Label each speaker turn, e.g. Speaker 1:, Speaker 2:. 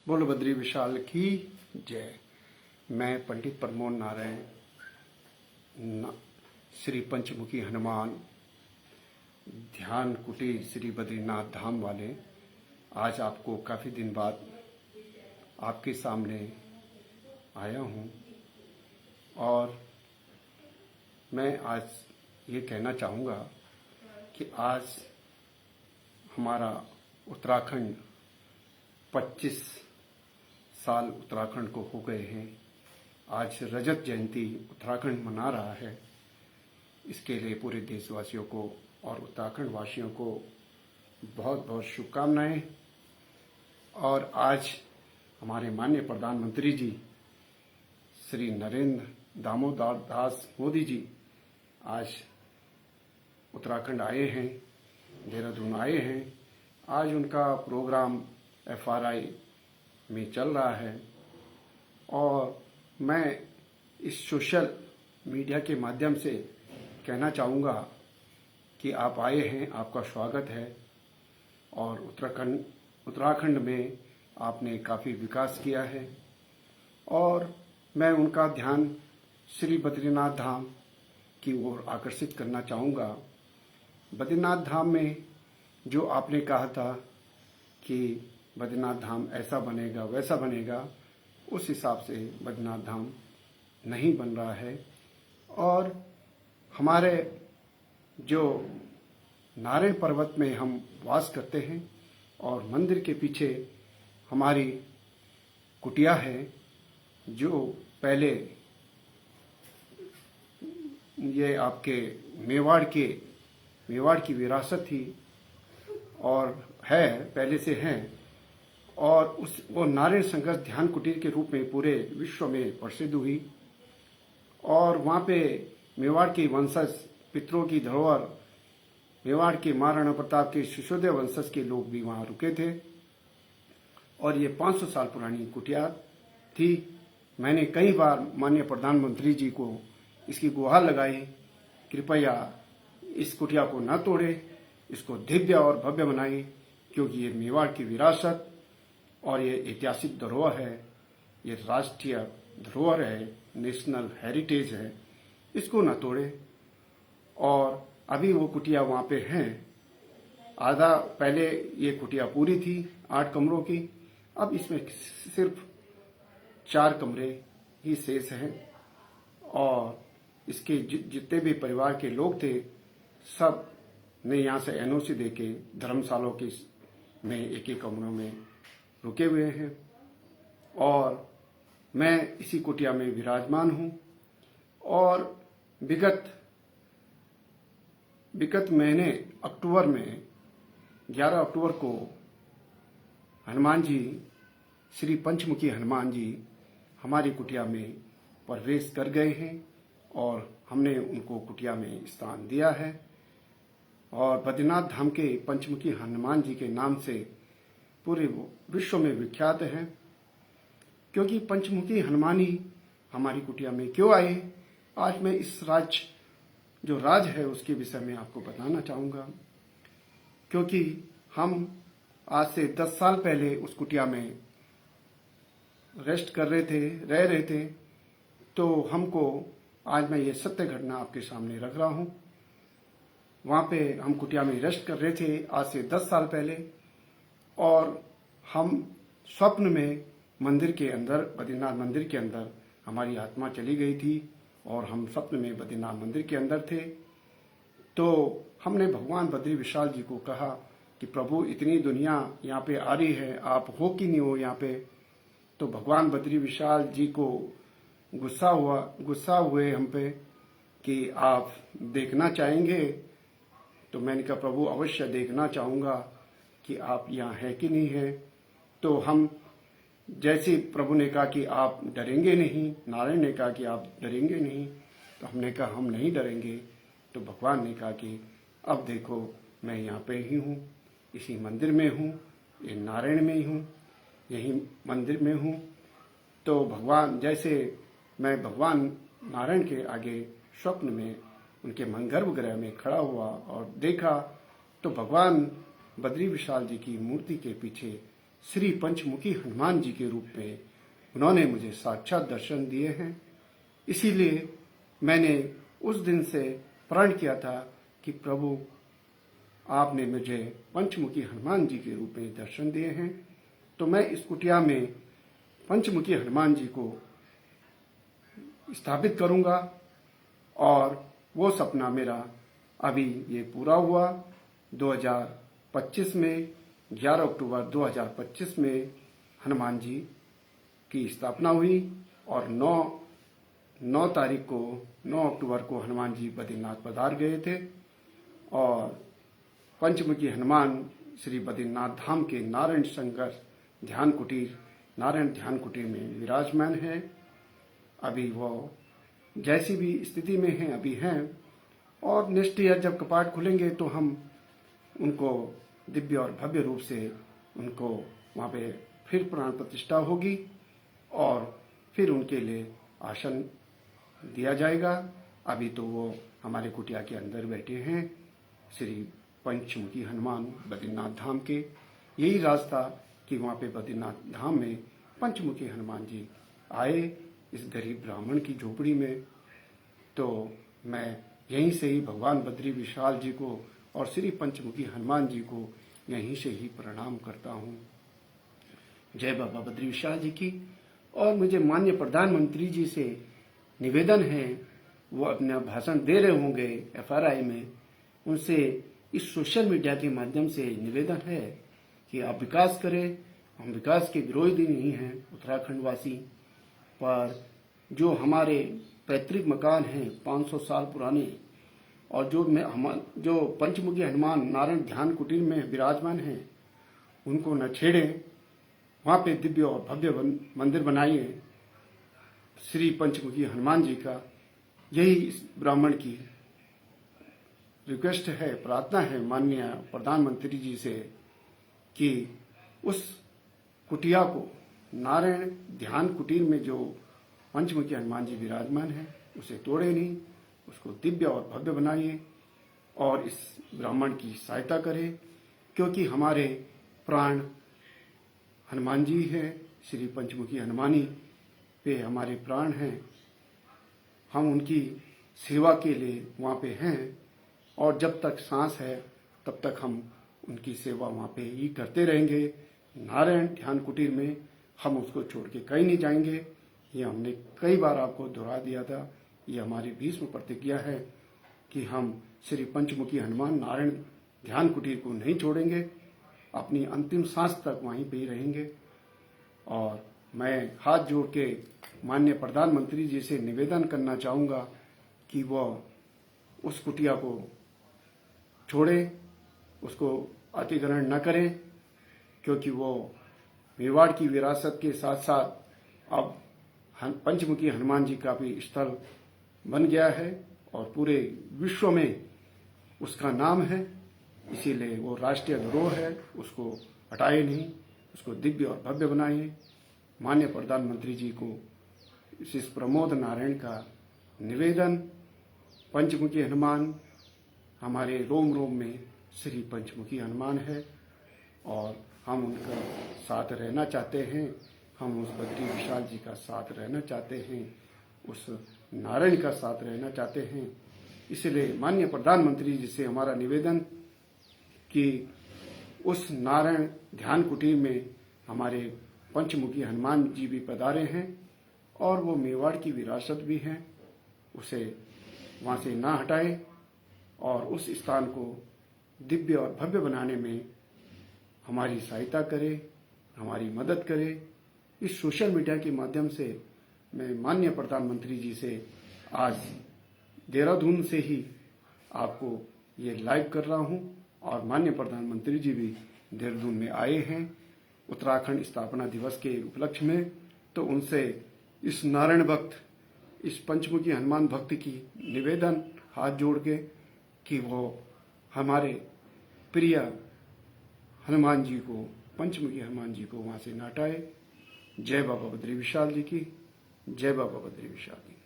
Speaker 1: बोलो बद्री विशाल की जय। मैं पंडित प्रमोद नारायण श्री पंचमुखी हनुमान ध्यान कुटीर श्री बद्रीनाथ धाम वाले आज आपको काफ़ी दिन बाद आपके सामने आया हूँ और मैं आज ये कहना चाहूँगा कि आज हमारा उत्तराखंड 25 साल उत्तराखंड को हो गए हैं। आज रजत जयंती उत्तराखंड मना रहा है। इसके लिए पूरे देशवासियों को और उत्तराखंड वासियों को बहुत बहुत शुभकामनाएं। और आज हमारे माननीय प्रधानमंत्री जी श्री नरेंद्र दामोदर दास मोदी जी आज उत्तराखंड आए हैं, देहरादून आए हैं। आज उनका प्रोग्राम FRI में चल रहा है और मैं इस सोशल मीडिया के माध्यम से कहना चाहूँगा कि आप आए हैं, आपका स्वागत है। और उत्तराखंड में आपने काफ़ी विकास किया है और मैं उनका ध्यान श्री बद्रीनाथ धाम की ओर आकर्षित करना चाहूँगा। बद्रीनाथ धाम में जो आपने कहा था कि बद्रीनाथ धाम ऐसा बनेगा वैसा बनेगा, उस हिसाब से बद्रीनाथ धाम नहीं बन रहा है। और हमारे जो नारायण पर्वत में हम वास करते हैं और मंदिर के पीछे हमारी कुटिया है, जो पहले ये आपके मेवाड़ की विरासत थी और है, पहले से है। और वो नारायण संघर्ष ध्यान कुटीर के रूप में पूरे विश्व में प्रसिद्ध हुई। और वहाँ पे मेवाड़ के वंशज, पितरों की धरोहर, मेवाड़ के महाराणा प्रताप के शिशोदेव वंशज के लोग भी वहाँ रुके थे। और ये 500 साल पुरानी कुटिया थी। मैंने कई बार माननीय प्रधानमंत्री जी को इसकी गुहार लगाई, कृपया इस कुटिया को न तोड़े, इसको दिव्य और भव्य बनाई, क्योंकि ये मेवाड़ की विरासत और ये ऐतिहासिक धरोहर है, ये राष्ट्रीय धरोहर है, नेशनल हेरिटेज है, इसको न तोड़े। और अभी वो कुटिया वहाँ पे हैं। आधा पहले ये कुटिया पूरी थी 8 कमरों की, अब इसमें सिर्फ 4 कमरे ही शेष हैं। और इसके जितने भी परिवार के लोग थे, सब ने यहाँ से NOC देके धर्मशालों की में एक कमरों में रुके हुए हैं। और मैं इसी कुटिया में विराजमान हूँ। और विगत महीने अक्टूबर में 11 अक्टूबर को हनुमान जी, श्री पंचमुखी हनुमान जी हमारी कुटिया में प्रवेश कर गए हैं और हमने उनको कुटिया में स्थान दिया है। और बद्रीनाथ धाम के पंचमुखी हनुमान जी के नाम से पूरे विश्व में विख्यात है, क्योंकि पंचमुखी हनुमान ही हमारी कुटिया में क्यों आए। आज मैं इस जो राज है उसके विषय में आपको बताना चाहूँगा। क्योंकि हम आज से 10 साल पहले उस कुटिया में रेस्ट कर रहे थे, रह रहे थे, तो हमको आज मैं ये सत्य घटना आपके सामने रख रहा हूँ। वहाँ पे हम कुटिया में रेस्ट कर रहे थे आज से 10 साल पहले, और हम स्वप्न में मंदिर के अंदर, बद्रीनाथ मंदिर के अंदर हमारी आत्मा चली गई थी और हम स्वप्न में बद्रीनाथ मंदिर के अंदर थे। तो हमने भगवान बद्री विशाल जी को कहा कि प्रभु, इतनी दुनिया यहाँ पे आ रही है, आप हो कि नहीं हो यहाँ पे। तो भगवान बद्री विशाल जी को गुस्सा हुए हम पे कि आप देखना चाहेंगे। तो मैंने कहा, प्रभु अवश्य देखना चाहूँगा कि आप यहाँ है कि नहीं है। तो हम जैसे प्रभु ने कहा कि आप डरेंगे नहीं, नारायण ने कहा कि आप डरेंगे नहीं, तो हमने कहा हम नहीं डरेंगे। तो भगवान ने कहा कि अब देखो, मैं यहाँ पे ही हूँ, इसी मंदिर में हूँ, ये नारायण में ही हूँ, यही मंदिर में हूँ। तो भगवान, जैसे मैं भगवान नारायण के आगे स्वप्न में उनके गर्भगृह में खड़ा हुआ और देखा, तो भगवान बद्री विशाल जी की मूर्ति के पीछे श्री पंचमुखी हनुमान जी के रूप में उन्होंने मुझे साक्षात दर्शन दिए हैं। इसीलिए मैंने उस दिन से प्रण किया था कि प्रभु आपने मुझे पंचमुखी हनुमान जी के रूप में दर्शन दिए हैं, तो मैं इस कुटिया में पंचमुखी हनुमान जी को स्थापित करूंगा। और वो सपना मेरा अभी ये पूरा हुआ। 2025 में 11 अक्टूबर 2025 में हनुमान जी की स्थापना हुई और 9 तारीख को 9 अक्टूबर को हनुमान जी बद्रीनाथ पधार गए थे और पंचमुखी हनुमान श्री बद्रीनाथ धाम के नारायण शंकर ध्यान कुटीर नारायण ध्यान कुटीर में विराजमान है। अभी वो जैसी भी स्थिति में हैं अभी हैं, और नेक्स्ट ईयर जब कपाट खुलेंगे तो हम उनको दिव्य और भव्य रूप से उनको वहाँ पे फिर प्राण प्रतिष्ठा होगी और फिर उनके लिए आसन दिया जाएगा। अभी तो वो हमारे कुटिया के अंदर बैठे हैं श्री पंचमुखी हनुमान बद्रीनाथ धाम के। यही रास्ता कि वहाँ पे बद्रीनाथ धाम में पंचमुखी हनुमान जी आए इस गरीब ब्राह्मण की झोपड़ी में। तो मैं यहीं से ही भगवान बद्री विशाल जी को और श्री पंचमुखी हनुमान जी को यहीं से ही प्रणाम करता हूँ। जय बाबा बद्री विशाल जी की। और मुझे माननीय प्रधानमंत्री जी से निवेदन है, वो अपना भाषण दे रहे होंगे FRI में, उनसे इस सोशल मीडिया के माध्यम से निवेदन है कि आप विकास करें। हम विकास के विरोधी नहीं हैं उत्तराखंड वासी, पर जो हमारे पैतृक मकान हैं 500 साल पुराने और जो पंचमुखी हनुमान नारायण ध्यान कुटीर में विराजमान हैं उनको न छेड़ें। वहाँ पे दिव्य और भव्य मंदिर बनाइए श्री पंचमुखी हनुमान जी का। यही इस ब्राह्मण की रिक्वेस्ट है, प्रार्थना है माननीय प्रधानमंत्री जी से कि उस कुटिया को नारायण ध्यान कुटीर में जो पंचमुखी हनुमान जी विराजमान है उसे तोड़े नहीं, उसको दिव्य और भव्य बनाइए और इस ब्राह्मण की सहायता करें, क्योंकि हमारे प्राण हनुमान जी हैं। श्री पंचमुखी हनुमानी पे हमारे प्राण हैं। हम उनकी सेवा के लिए वहाँ पे हैं और जब तक सांस है तब तक हम उनकी सेवा वहाँ पे ही करते रहेंगे। नारायण ध्यान कुटीर में हम उसको छोड़ के कहीं नहीं जाएंगे। ये हमने कई बार आपको दोहरा दिया था। ये हमारी भीष्म प्रतिज्ञा है कि हम श्री पंचमुखी हनुमान नारायण ध्यान कुटीर को नहीं छोड़ेंगे, अपनी अंतिम सांस तक वहीं पे ही रहेंगे। और मैं हाथ जोड़ के माननीय प्रधानमंत्री जी से निवेदन करना चाहूँगा कि वह उस कुटिया को छोड़े, उसको अतिक्रमण न करें, क्योंकि वो मेवाड़ की विरासत के साथ साथ अब पंचमुखी हनुमान जी का भी स्थल बन गया है और पूरे विश्व में उसका नाम है। इसीलिए वो राष्ट्रीय धरोहर है, उसको हटाए नहीं, उसको दिव्य और भव्य बनाइए। माननीय प्रधानमंत्री जी को इस प्रमोद नारायण का निवेदन। पंचमुखी हनुमान हमारे रोम रोम में श्री पंचमुखी हनुमान है और हम उनका साथ रहना चाहते हैं। हम उस बद्री विशाल जी का साथ रहना चाहते हैं, उस नारायण का साथ रहना चाहते हैं। इसलिए माननीय प्रधानमंत्री जी से हमारा निवेदन कि उस नारायण ध्यान कुटीर में हमारे पंचमुखी हनुमान जी भी पधारे हैं और वो मेवाड़ की विरासत भी है, उसे वहाँ से ना हटाए और उस स्थान को दिव्य और भव्य बनाने में हमारी सहायता करे, हमारी मदद करे। इस सोशल मीडिया के माध्यम से मैं माननीय प्रधानमंत्री जी से आज देहरादून से ही आपको ये लाइव कर रहा हूँ और माननीय प्रधानमंत्री जी भी देहरादून में आए हैं उत्तराखंड स्थापना दिवस के उपलक्ष्य में। तो उनसे इस नारायण भक्त, इस पंचमुखी हनुमान भक्त की निवेदन हाथ जोड़ के कि वो हमारे प्रिय हनुमान जी को, पंचमुखी हनुमान जी को वहाँ से न हटाए। जय बाबा बद्री विशाल जी की। जय बाबा बद्री विशाल जी।